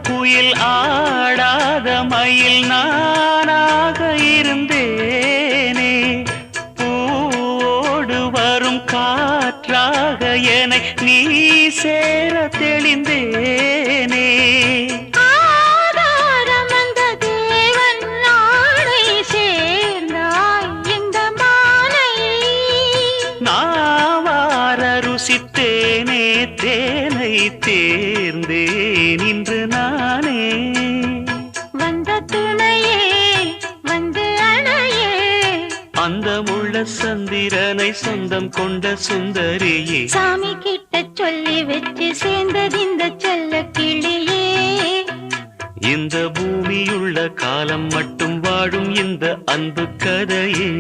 குயில் ஆடாத மயில் நானாக இருந்தேனே. பூவோடு வரும் காற்றாக என நீ சேர தெளிந்தேனே. ருசித்தேனே தேனை தேர்ந்தேன் இன்று நானே. வந்த துணையே வந்து அணையே, அந்த முள்ள சந்திரனை சொந்தம் கொண்ட சுந்தரியே. சாமி கிட்ட சொல்லி வச்சு சேர்ந்தது இந்த செல்ல கிளியே. இந்த பூமியுள்ள காலம் மட்டும் வாழும் இந்த அன்பு கதையே.